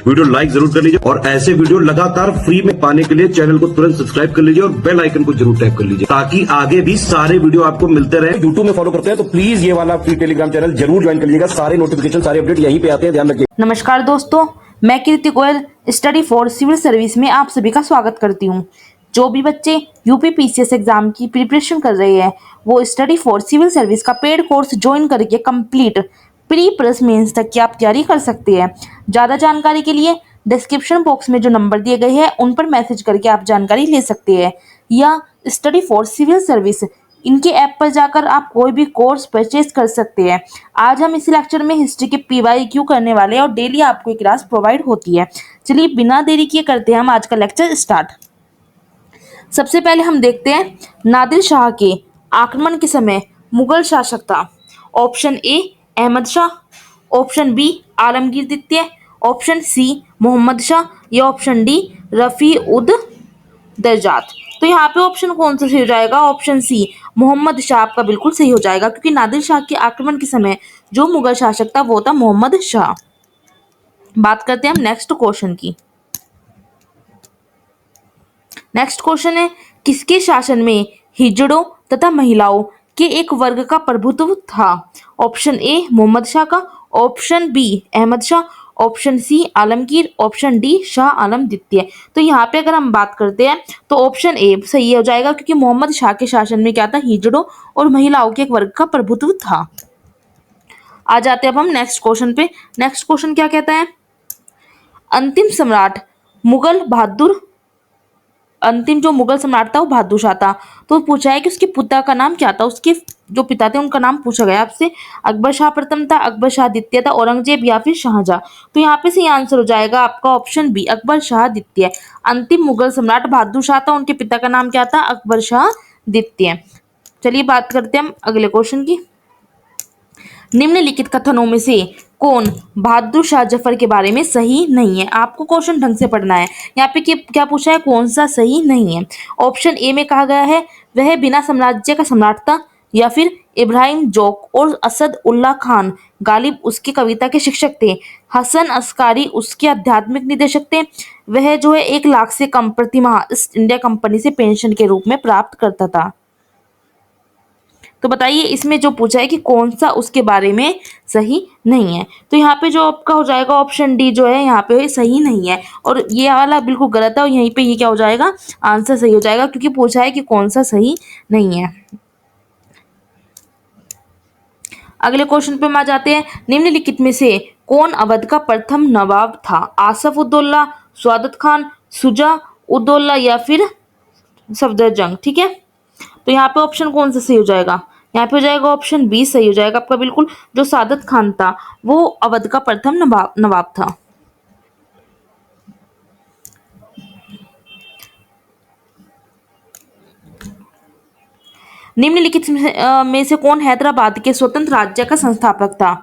Video like जरूर कर लीजिए और ऐसे वीडियो लगातार फ्री में पाने के लिए चैनल को तुरंत सब्सक्राइब कर लीजिए और बेल आइकन को जरूर टैप कर लीजिए ताकि आगे भी सारे वीडियो आपको मिलते रहे। यूट्यूब में फॉलो करते हैं तो प्लीज ये वाला फ्री टेलीग्राम चैनल जरूर ज्वाइन कर लीजिएगा। सारे नोटिफिकेशन सारे अपडेट यहीं पे आते हैं, ध्यान रखिए। नमस्कार दोस्तों, मैं Kirti Goyal study for civil service में आप सभी का स्वागत करती हूँ। जो भी बच्चे यूपी पीसीएस एग्जाम की प्रिपरेशन कर रहे हैं वो स्टडी फॉर सिविल सर्विस का पेड कोर्स ज्वाइन करके कंप्लीट प्री प्लस मेंस तक की आप तैयारी कर सकते हैं। ज़्यादा जानकारी के लिए डिस्क्रिप्शन बॉक्स में जो नंबर दिए गए हैं उन पर मैसेज करके आप जानकारी ले सकते हैं, या स्टडी फॉर सिविल सर्विस इनके ऐप पर जाकर आप कोई भी कोर्स परचेज कर सकते हैं। आज हम इस लेक्चर में हिस्ट्री के पीवाईक्यू करने वाले हैं और डेली आपको एक क्लास प्रोवाइड होती है। चलिए बिना देरी किए करते हैं हम आज का लेक्चर स्टार्ट। सबसे पहले हम देखते हैं नादिर शाह के आक्रमण के समय मुगल शासक था। Option A Ahmad Shah, option B Alamgir द्वितीय, ऑप्शन सी मोहम्मद शाह या ऑप्शन डी रफ़ी उद दर्जात। तो यहाँ पे ऑप्शन कौन सा सही हो जाएगा? ऑप्शन सी मोहम्मद शाह आपका बिल्कुल सही हो जाएगा, क्योंकि नादिर शाह के आक्रमण के समय जो मुगल शासक था वो था मोहम्मद शाह। बात करते हैं हम नेक्स्ट क्वेश्चन की। नेक्स्ट क्वेश्चन है, किसके शासन में हिजड़ों तथा महिलाओं के एक वर्ग का प्रभुत्व था? ऑप्शन ए मोहम्मद शाह का, option B Ahmad Shah, option C Alamgir, option D Shah Alam द्वितीय। तो यहाँ पे अगर हम बात करते हैं तो ऑप्शन ए सही हो जाएगा, क्योंकि मोहम्मद शाह के शासन में क्या था? हिजड़ों और महिलाओं के एक वर्ग का प्रभुत्व था। आ जाते हैं अब हम नेक्स्ट क्वेश्चन पे। नेक्स्ट क्वेश्चन क्या कहता है? अंतिम सम्राट मुगल बहादुर अंतिम जो मुगल सम्राट था वो बहादुर शाह था। तो पूछा है कि उसके पिता का नाम क्या था? उसके जो पिता थे उनका नाम पूछा गया आपसे। अकबर शाह प्रथम था, अकबर शाह द्वितीय था, औरंगजेब या फिर शाहजहां। तो यहाँ पे सही आंसर हो जाएगा आपका ऑप्शन बी अकबर शाह द्वितीय। अंतिम मुगल सम्राट बहादुर शाह था, उनके पिता का नाम क्या था? अकबर शाह द्वितीय। चलिए बात करते हैं हम अगले क्वेश्चन की। निम्नलिखित कथनों में से कौन बहादुर शाह जफर के बारे में सही नहीं है? आपको क्वेश्चन ढंग से पढ़ना है। यहाँ पे क्या पूछा है? कौन सा सही नहीं है? ऑप्शन ए में कहा गया है वह बिना साम्राज्य का सम्राट था, या फिर इब्राहिम जोक और असद उल्ला खान गालिब उसकी कविता के शिक्षक थे, हसन अस्कारी उसके आध्यात्मिक निदेशक थे, वह जो है 1 लाख से कम प्रतिमाह ईस्ट इंडिया कंपनी से पेंशन के रूप में प्राप्त करता था। तो बताइए इसमें जो पूछा है कि कौन सा उसके बारे में सही नहीं है? तो यहाँ पे जो आपका हो जाएगा ऑप्शन डी जो है यहाँ पे सही नहीं है, और ये वाला बिल्कुल गलत है, और यहीं पे ये क्या हो जाएगा? आंसर सही हो जाएगा, क्योंकि पूछा है कि कौन सा सही नहीं है। अगले क्वेश्चन पे हम आ जाते हैं। निम्नलिखित में से कौन अवध का प्रथम नवाब था? आसफ उद्दौला, स्वादत खान, शुजा उद्दौला या फिर सफदरजंग। ठीक है, तो यहाँ पे ऑप्शन कौन सा सही हो जाएगा? यहाँ पे हो जाएगा ऑप्शन बी सही हो जाएगा आपका बिल्कुल। जो सादत खान था वो अवध का प्रथम नवाब था। निम्नलिखित में से कौन हैदराबाद के स्वतंत्र राज्य का संस्थापक था?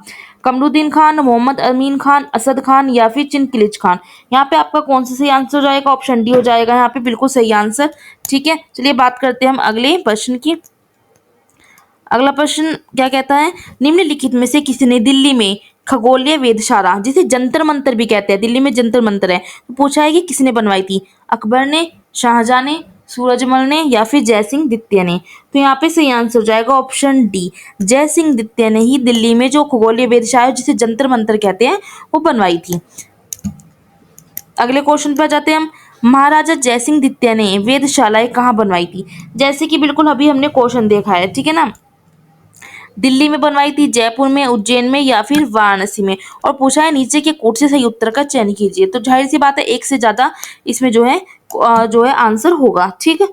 कमरुद्दीन खान, मोहम्मद अमीन खान, असद खान या फिर चिनकिलिच खान। यहाँ पे आपका कौन सा सही आंसर हो जाएगा? ऑप्शन डी हो जाएगा यहाँ पे बिल्कुल सही आंसर। ठीक है, चलिए बात करते हैं हम अगले प्रश्न की। अगला प्रश्न क्या कहता है? निम्नलिखित में से किसने दिल्ली में खगोलीय वेधशाला, जिसे जंतर मंतर भी कहते हैं, दिल्ली में जंतर मंतर है, तो पूछा है कि किसने बनवाई थी? अकबर ने, शाहजहां ने, सूरजमल ने या फिर जयसिंह द्वितीय ने। तो यहाँ पे सही आंसर हो जाएगा ऑप्शन डी जयसिंह द्वितीय ने ही दिल्ली में जो खगोलीय वेधशाला जिसे जंतर मंतर कहते हैं वो बनवाई थी। अगले क्वेश्चन पर जाते हैं हम। महाराजा जयसिंह द्वितीय ने वेधशालाएं कहाँ बनवाई थी? जैसे कि बिल्कुल अभी हमने क्वेश्चन देखा है, ठीक है ना। दिल्ली में बनवाई थी, जयपुर में, उज्जैन में या फिर वाराणसी में। और पूछा है नीचे के कोट से सही उत्तर का चयन कीजिए। तो जाहिर सी बात है एक से ज्यादा इसमें जो है आंसर होगा। ठीक है,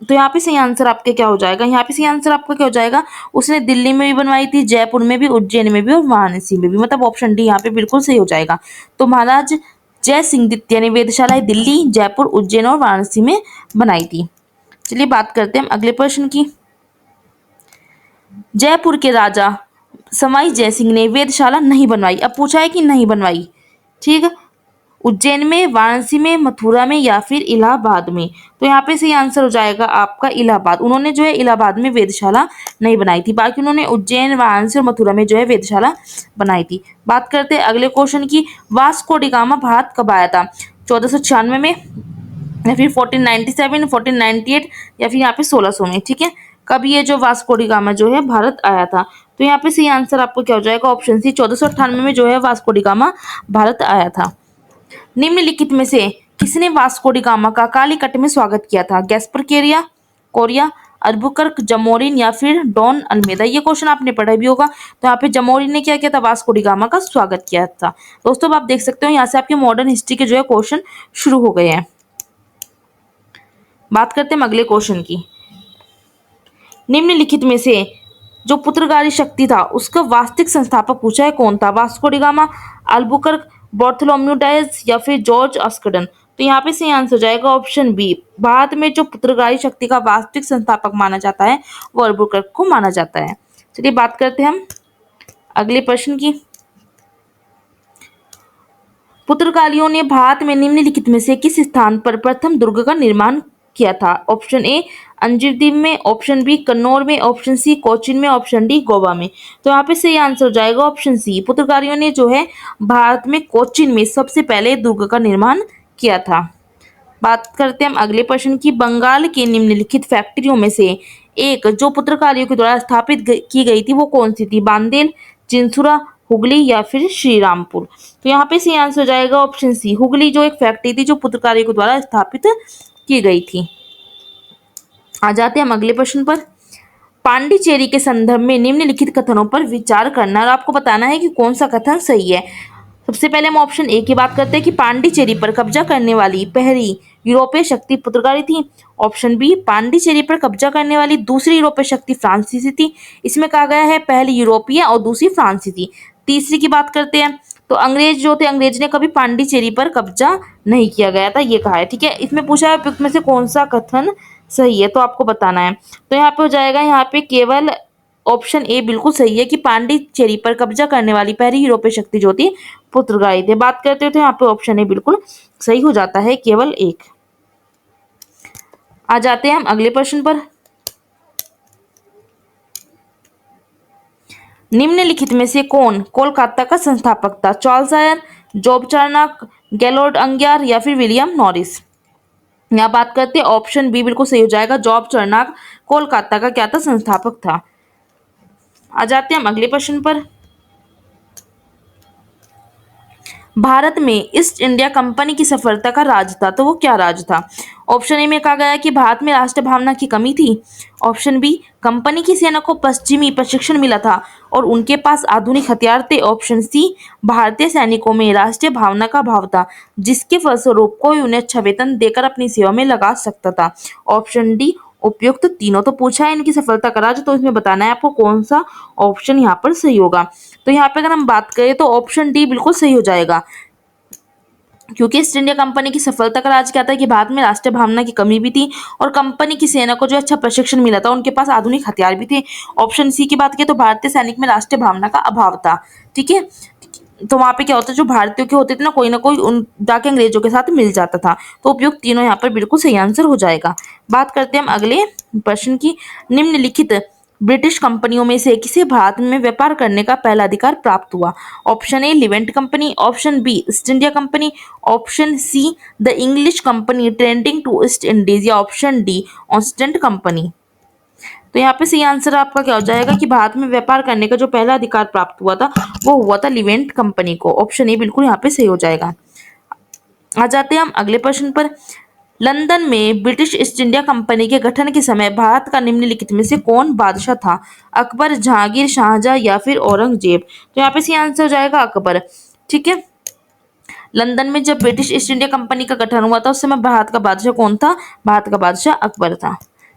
तो यहाँ पे सही आंसर आपके क्या हो जाएगा? यहाँ पे सही आंसर आपका क्या हो जाएगा? उसने दिल्ली में भी बनवाई थी, जयपुर में भी, उज्जैन में भी और वाराणसी में भी। मतलब ऑप्शन डी यहाँ पे बिल्कुल सही हो जाएगा। तो महाराज जय सिंह द्वितीय ने वेधशालाएं दिल्ली, जयपुर, उज्जैन और वाराणसी में बनाई थी। चलिए बात करते हैं हम अगले प्रश्न की। जयपुर के राजा सवाई जयसिंह ने वेधशाला नहीं बनवाई। अब पूछा है कि नहीं बनवाई, ठीक है। उज्जैन में, वाराणसी में, मथुरा में या फिर इलाहाबाद में। तो यहाँ पे सही आंसर हो जाएगा आपका इलाहाबाद। उन्होंने जो है इलाहाबाद में वेधशाला नहीं बनाई थी, बाकी उन्होंने उज्जैन, वाराणसी और मथुरा में जो है वेधशाला बनाई थी। बात करते हैं अगले क्वेश्चन की, वास्को डी गामा भारत कब आया था? 1496 में या फिर 1497, 1498 या फिर यहाँ पे 1600 में। ठीक है, कब ये जो वास्को डी गामा जो है भारत आया था? तो यहाँ पे सही आंसर आपको क्या हो जाएगा? ऑप्शन सी 1498 में जो है वास्को डी गामा भारत आया था। निम्नलिखित में से किसने वास्को डी गामा का कालीकट में स्वागत किया था? गैस्पर कोरिया, अल्बुकर्क, जमोरिन या फिर डॉन अल्मेदा। ये क्वेश्चन आपने पढ़ा भी होगा। तो यहाँ पे जमोरिन ने क्या किया था? वास्को डी गामा का स्वागत किया था। दोस्तों आप देख सकते हो यहाँ से आपके मॉडर्न हिस्ट्री के जो है क्वेश्चन शुरू हो गए हैं। बात करते हैं अगले क्वेश्चन की, निम्नलिखित में से जो पुर्तगाली शक्ति था उसका वास्तविक संस्थापक पूछा है, कौन था? Vasco D gamma, Albuquerque, Bartholomew dyes या फिर जॉर्ज अस्कडन। तो यहाँ पे सही आंसर हो जाएगा ऑप्शन बी। भारत में जो पुर्तगाली शक्ति का वास्तविक संस्थापक माना जाता है वो अल्बुकर्क को माना जाता है। चलिए बात करते हैं हम अगले प्रश्न की, पुर्तगालियों ने भारत में निम्नलिखित में से किस स्थान पर प्रथम दुर्ग का निर्माण किया था? ऑप्शन ए अंजीर द्वीप में, ऑप्शन बी कन्नौर में, ऑप्शन सी कोचीन में, ऑप्शन डी गोवा में। तो यहाँ पे सही आंसर हो जाएगा ऑप्शन सी। पुर्तगालियों ने जो है भारत में कोचीन में सबसे पहले दुर्ग का निर्माण किया था। बात करते हैं हम अगले प्रश्न की, बंगाल के निम्नलिखित फैक्ट्रियों में से एक जो पुर्तगालियों के द्वारा स्थापित की गई थी वो कौन सी थी? बांदेल, चिंसुरा, हुगली या फिर श्रीरामपुर। तो यहाँ पे सही आंसर हो जाएगा ऑप्शन सी। हुगली जो एक फैक्ट्री थी जो पुर्तगालियों के द्वारा स्थापित की गई थी। आ जाते हैं हम अगले प्रश्न पर, पांडिचेरी के संदर्भ में निम्नलिखित कथनों पर विचार करना और आपको बताना है कि कौन सा कथन सही है। सबसे पहले हम ऑप्शन ए की बात करते हैं कि पांडिचेरी पर कब्जा करने वाली पहली यूरोपीय शक्ति पुर्तगाली थी। ऑप्शन बी, पांडिचेरी पर कब्जा करने वाली दूसरी यूरोपीय शक्ति फ्रांसीसी थी। इसमें कहा गया है पहली यूरोपीय और दूसरी फ्रांसीसी। तीसरी की बात करते हैं तो अंग्रेज जो थे, अंग्रेज ने कभी पांडिचेरी पर कब्जा नहीं किया गया था, ये कहा है। ठीक है, इसमें पूछा है उपयुक्त में से कौन सा कथन सही है, तो आपको बताना है। तो यहाँ पे हो जाएगा, यहाँ पे केवल ऑप्शन ए बिल्कुल सही है कि पांडिचेरी पर कब्जा करने वाली पहली यूरोपीय शक्ति जो थी पुर्तगाली थे। बात करते हो तो यहाँ पे ऑप्शन ए बिल्कुल सही हो जाता है, केवल एक। आ जाते हैं हम अगले प्रश्न पर, निम्नलिखित में से कौन कोलकाता का संस्थापक था? चार्ल्स आयर, जॉब चार्नक, गैलोर्ड अंगियार या फिर विलियम नॉरिस। यहाँ बात करते हैं ऑप्शन बी बिल्कुल सही हो जाएगा, जॉब चार्नक कोलकाता का क्या था? संस्थापक था। आ जाते हैं हम अगले प्रश्न पर, भारत में ईस्ट इंडिया कंपनी की सफलता का राज था, तो वो क्या राज था? ऑप्शन ए में कहा गया कि भारत में राष्ट्र भावना की कमी थी। ऑप्शन बी, कंपनी की सेना को पश्चिमी प्रशिक्षण मिला था और उनके पास आधुनिक हथियार थे। ऑप्शन सी, भारतीय सैनिकों में राष्ट्रीय भावना का भाव था जिसके फलस्वरूप कोई उन्हें अच्छा वेतन देकर अपनी सेवा में लगा सकता था। ऑप्शन डी, उपयुक्त तीनों। तो पूछा है इनकी सफलता का राज, तो इसमें बताना है आपको कौन सा ऑप्शन यहाँ पर सही होगा। तो यहाँ पे अगर हम बात करें तो ऑप्शन डी बिल्कुल सही हो जाएगा, क्योंकि ईस्ट इंडिया कंपनी की सफलता का राज क्या था कि भारत में राष्ट्रीय भावना की कमी भी थी और कंपनी की सेना को जो अच्छा प्रशिक्षण मिला था, उनके पास आधुनिक हथियार भी थे। ऑप्शन सी की बात करें तो भारतीय सैनिक में राष्ट्रीय भावना का अभाव था। ठीक है, तो वहां पे क्या होता है, जो भारतीयों के होते थे ना कोई उन जाके अंग्रेजों के साथ मिल जाता था। तो उपयुक्त तीनों यहाँ पर बिल्कुल सही आंसर हो जाएगा। बात करते हैं हम अगले प्रश्न की, निम्नलिखित ब्रिटिश कंपनियों में से किसे भारत में व्यापार करने का पहला अधिकार प्राप्त हुआ? Option A, levant company, option B, East India company, option C, the English company trading to East Indies या ऑप्शन डी, ऑस्टेंड कंपनी। तो यहाँ पे सही आंसर आपका क्या हो जाएगा कि भारत में व्यापार करने का जो पहला अधिकार प्राप्त हुआ था वो हुआ था लिवेंट कंपनी को। ऑप्शन ए बिल्कुल यहाँ पे सही हो जाएगा। आ जाते हैं हम अगले प्रश्न पर, लंदन में ब्रिटिश ईस्ट इंडिया कंपनी के गठन के समय भारत का निम्नलिखित में से कौन बादशाह था? अकबर, जहांगीर, शाहजहां या फिर औरंगजेब। तो यहाँ पे सही आंसर हो जाएगा अकबर। ठीक है, लंदन में जब ब्रिटिश ईस्ट इंडिया कंपनी का गठन हुआ था उस समय भारत का बादशाह कौन था? भारत का बादशाह अकबर था।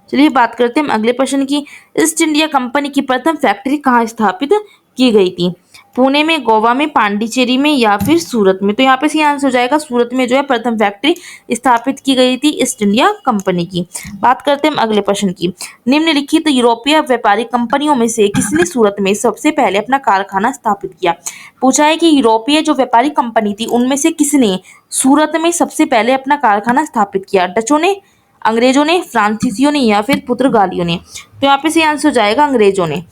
चलिए बात करते हैं हम अगले प्रश्न की, ईस्ट इंडिया कंपनी की प्रथम फैक्ट्री कहाँ स्थापित की गई थी? पुणे में, गोवा में, पांडिचेरी में या फिर सूरत में। तो यहाँ पे सही आंसर हो जाएगा सूरत में जो है प्रथम फैक्ट्री स्थापित की गई थी ईस्ट इंडिया कंपनी की। बात करते हैं हम अगले प्रश्न की। निम्नलिखित यूरोपीय व्यापारिक कंपनियों में से किसने सूरत में सबसे पहले अपना कारखाना स्थापित किया। पूछा है कि यूरोपीय जो व्यापारिक कंपनी थी उनमें से किसने सूरत में सबसे पहले अपना कारखाना स्थापित किया। डचों ने, अंग्रेजों ने, फ्रांसीसियों ने या फिर पुर्तगालियों ने। तो यहाँ पे सही आंसर हो जाएगा अंग्रेजों ने।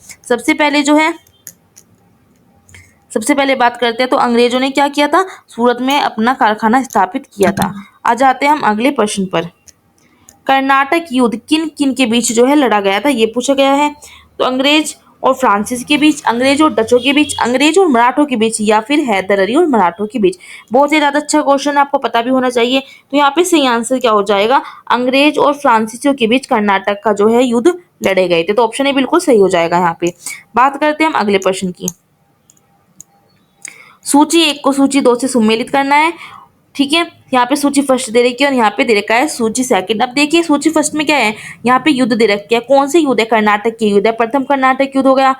सबसे पहले बात करते हैं तो अंग्रेजों ने क्या किया था, सूरत में अपना कारखाना स्थापित किया था। आ जाते हैं हम अगले प्रश्न पर। कर्नाटक युद्ध किन किन के बीच जो है लड़ा गया था, ये पूछा गया है। तो अंग्रेज और फ्रांसीसी के बीच, अंग्रेज और डचों के बीच, अंग्रेज और मराठों के बीच या फिर हैदर अली और मराठों के बीच। बहुत ही ज्यादा अच्छा क्वेश्चन है, आपको पता भी होना चाहिए। तो यहाँ पे सही आंसर क्या हो जाएगा, अंग्रेज और फ्रांसीसियों के बीच कर्नाटक का जो है युद्ध लड़े गए थे। तो ऑप्शन ए बिल्कुल सही हो जाएगा यहाँ पे। बात करते हैं हम अगले प्रश्न की। सूची 1 को सूची 2 से सम्मिलित करना है। ठीक है, यहाँ पे सूची फर्स्ट दे रखी है और यहाँ पे दे रखा है सूची सेकंड। अब देखिए सूची फर्स्ट में क्या है, यहाँ पे युद्ध दे रखे हैं। कौन से युद्ध है, कर्नाटक के युद्ध है। प्रथम कर्नाटक युद्ध हो गया,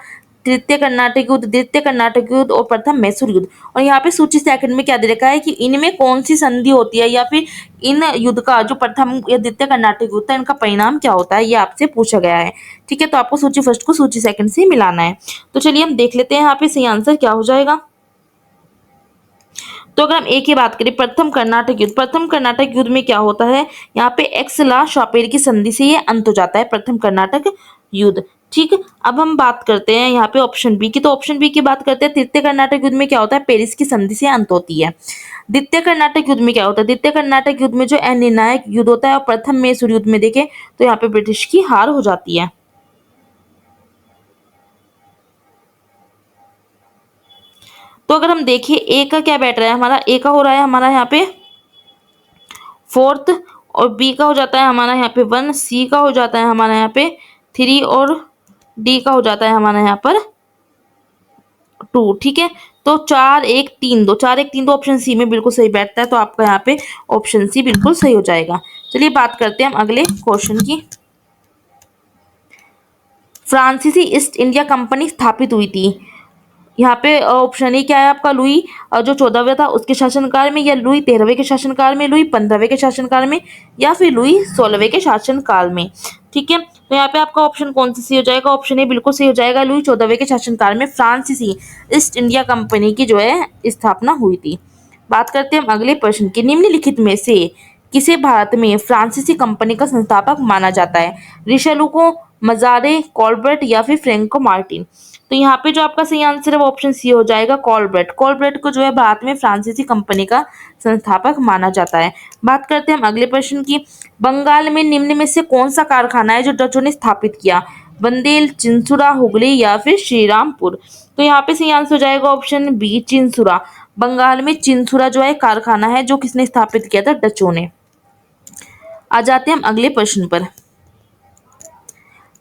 तृतीय कर्नाटक युद्ध, द्वितीय कर्नाटक युद्ध और प्रथम मैसूर युद्ध। और यहाँ पे सूची सेकंड में क्या दे रखा है कि इनमें कौन सी संधि होती है या फिर इन युद्ध का जो प्रथम या द्वितीय कर्नाटक युद्ध है इनका परिणाम क्या होता है, ये आपसे पूछा गया है। ठीक है, तो आपको सूची फर्स्ट को सूची सेकंड से मिलाना है। तो चलिए हम देख लेते हैं यहाँ पे सही आंसर क्या हो जाएगा। तो अगर हम ए की बात करें, प्रथम कर्नाटक युद्ध में क्या होता है, यहाँ पे एक्सला शापेर की संधि से ये अंत हो जाता है प्रथम कर्नाटक युद्ध। ठीक, अब हम बात करते हैं यहाँ पे ऑप्शन बी की। तो ऑप्शन बी की बात करते हैं, तृतीय कर्नाटक युद्ध में क्या होता है, पेरिस की संधि से अंत होती है। द्वितीय कर्नाटक युद्ध में क्या होता है, द्वितीय कर्नाटक युद्ध में जो निर्णायक युद्ध होता है और प्रथम मैसूर युद्ध में देखें तो यहाँ पे ब्रिटिश की हार हो जाती है। तो अगर हम देखिए ए का क्या बैठ रहा है हमारा, ए का हो रहा है हमारा यहाँ पे 4th और बी का हो जाता है हमारा यहाँ पे 1, सी का हो जाता है हमारा यहाँ पे 3 और डी का हो जाता है हमारा यहाँ पर 2। ठीक है, तो 4 1 3 2, 4 1 3 2 ऑप्शन सी में बिल्कुल सही बैठता है। तो आपका यहाँ पे ऑप्शन सी बिल्कुल सही हो जाएगा। चलिए बात करते हैं हम अगले क्वेश्चन की। फ्रांसीसी ईस्ट इंडिया कंपनी स्थापित हुई थी। यहाँ पे ऑप्शन ए क्या है आपका, लुई जो 14वें था उसके शासनकाल में, या लुई 13वें के शासनकाल में, लुई 15वें के शासनकाल में, या फिर लुई 16वें के शासनकाल में। ठीक है, तो यहाँ पे आपका ऑप्शन कौन सा सही हो जाएगा, ऑप्शन ए बिल्कुल सही हो जाएगा। लुई 14वें के शासनकाल में फ्रांसीसी ईस्ट इंडिया कंपनी की जो है स्थापना हुई थी। बात करते हैं हम अगले प्रश्न की। निम्नलिखित में से किसे भारत में फ्रांसीसी कंपनी का संस्थापक माना जाता है, रिशेलू को, मजारे, कॉलब्रेट या फिर फ्रैंको मार्टिन। तो यहाँ पे जो आपका सही आंसर है वो ऑप्शन सी हो जाएगा, कॉलब्रेट। कॉलब्रेट को जो है भारत में फ्रांसीसी कंपनी का संस्थापक माना जाता है। बात करते हैं हम अगले प्रश्न की। बंगाल में निम्न में से कौन सा कारखाना है जो डचों ने स्थापित किया, बंदेल, चिंसुरा, हुगली या फिर श्रीरामपुर। तो यहाँ पे सही आंसर हो जाएगा ऑप्शन बी, चिंसुरा। बंगाल में चिंसुरा जो है कारखाना है जो किसने स्थापित किया था, डचों ने। आ जाते हैं हम अगले प्रश्न पर।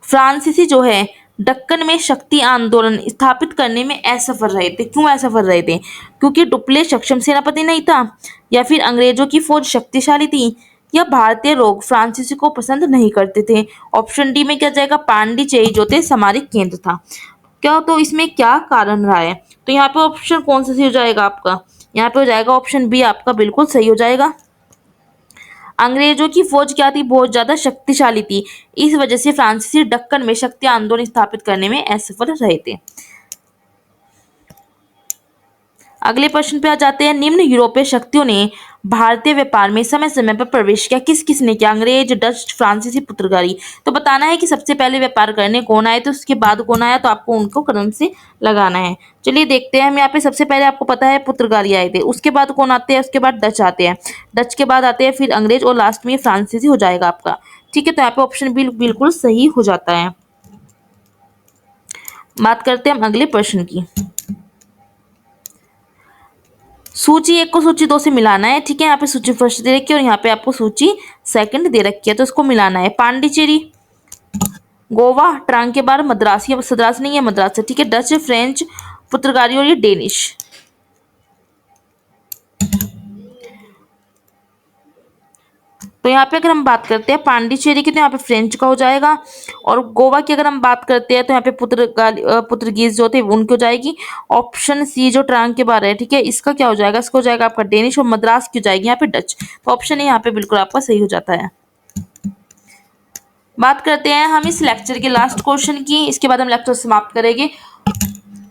फ्रांसीसी जो है दक्कन में शक्ति आंदोलन स्थापित करने में असफल रहे थे। क्यों असफल रहे थे, क्योंकि डुप्ले सक्षम सेनापति नहीं था, या फिर अंग्रेजों की फौज शक्तिशाली थी, या भारतीय लोग फ्रांसीसी को पसंद नहीं करते थे। ऑप्शन डी में क्या जाएगा, पांडिचेरी जो थे सामरिक केंद्र था। क्या, तो इसमें क्या कारण रहा है, तो यहाँ पे ऑप्शन कौन सा सही हो जाएगा आपका, यहाँ पे हो जाएगा ऑप्शन बी आपका बिल्कुल सही हो जाएगा। अंग्रेजों की फौज क्या थी, बहुत ज्यादा शक्तिशाली थी, इस वजह से फ्रांसीसी दक्कन में शक्ति आंदोलन स्थापित करने में असफल रहे थे। अगले प्रश्न पे आ जाते हैं। निम्न यूरोपीय शक्तियों ने भारतीय व्यापार में समय समय पर प्रवेश किया, किस किस ने किया, अंग्रेज, डच, फ्रांसीसी, पुर्तगाली। तो बताना है कि सबसे पहले व्यापार करने कौन आए, तो उसके बाद कौन आया, तो आपको उनको क्रम से लगाना है। चलिए देखते हैं हम यहाँ पे। सबसे पहले आपको पता है पुर्तगाली आए थे, उसके बाद कौन आते हैं, उसके बाद डच आते हैं, डच के बाद आते हैं फिर अंग्रेज और लास्ट में फ्रांसीसी हो जाएगा आपका। ठीक है, तो यहाँ पे ऑप्शन बिल्कुल सही हो जाता है। बात करते हैं हम अगले प्रश्न की। सूची 1 को सूची 2 से मिलाना है। ठीक है, यहाँ पे सूची फर्स्ट दे रखी है और यहाँ पे आपको सूची सेकंड दे रखी है, तो इसको मिलाना है। पांडिचेरी, गोवा, ट्रांकेबार, मद्रास, ये सद्रास नहीं है, मद्रास है। ठीक है, डच, फ्रेंच, पुर्तगाली और ये डेनिश। तो यहाँ पे अगर हम बात करते हैं पांडिचेरी की तो यहाँ पे फ्रेंच का हो जाएगा। और गोवा की अगर हम बात करते हैं तो यहाँ पे पुर्तगीज जो थे उनकी हो जाएगी। ऑप्शन सी जो ट्रांग के बारे है, ठीक है, इसका क्या हो जाएगा, इसको हो जाएगा आपका डेनिश। और मद्रास की हो जाएगी यहाँ पे डच। तो ऑप्शन ए यहाँ पे बिल्कुल आपका सही हो जाता है। बात करते हैं हम इस लेक्चर के लास्ट क्वेश्चन की, इसके बाद हम लेक्चर समाप्त करेंगे।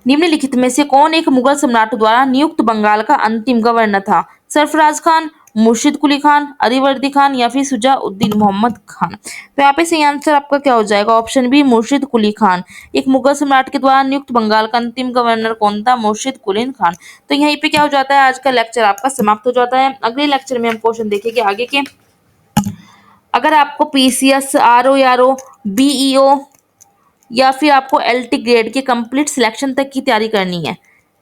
निम्नलिखित में से कौन एक मुगल सम्राट द्वारा नियुक्त बंगाल का अंतिम गवर्नर था? सरफराज खान, मुर्शिद कुली खान, अलीवर्दी खान या फिर शुजाउद्दीन मोहम्मद खान? तो यहाँ पे सही आंसर आपका क्या हो जाएगा? ऑप्शन बी मुर्शिद कुली खान। एक मुगल सम्राट के द्वारा नियुक्त बंगाल का अंतिम गवर्नर कौन था? मुर्शिद कुली खान। तो यहीं पे क्या हो जाता है, आज का लेक्चर आपका समाप्त हो जाता है। अगले लेक्चर में हम क्वेश्चन देखेंगे आगे के। अगर आपको पीसीएस, आरओ, आरओ, बीईओ या फिर आपको एलटी ग्रेड के कंप्लीट सिलेक्शन तक की तैयारी करनी है,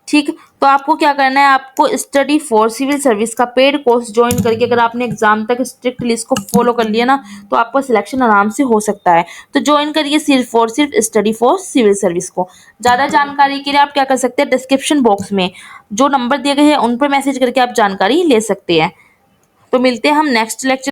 ठीक, तो आपको क्या करना है, आपको स्टडी फॉर सिविल सर्विस का पेड कोर्स ज्वाइन करके अगर आपने एग्जाम तक स्ट्रिक्टली इसको फॉलो कर लिया ना, तो आपका सिलेक्शन आराम से हो सकता है। तो ज्वाइन करिए सिर्फ और सिर्फ स्टडी फॉर सिविल सर्विस को। ज़्यादा जानकारी के लिए आप क्या कर सकते हैं, डिस्क्रिप्शन बॉक्स में जो नंबर दिए गए हैं उन पर मैसेज करके आप जानकारी ले सकते हैं। तो मिलते हैं हम नेक्स्ट लेक्चर।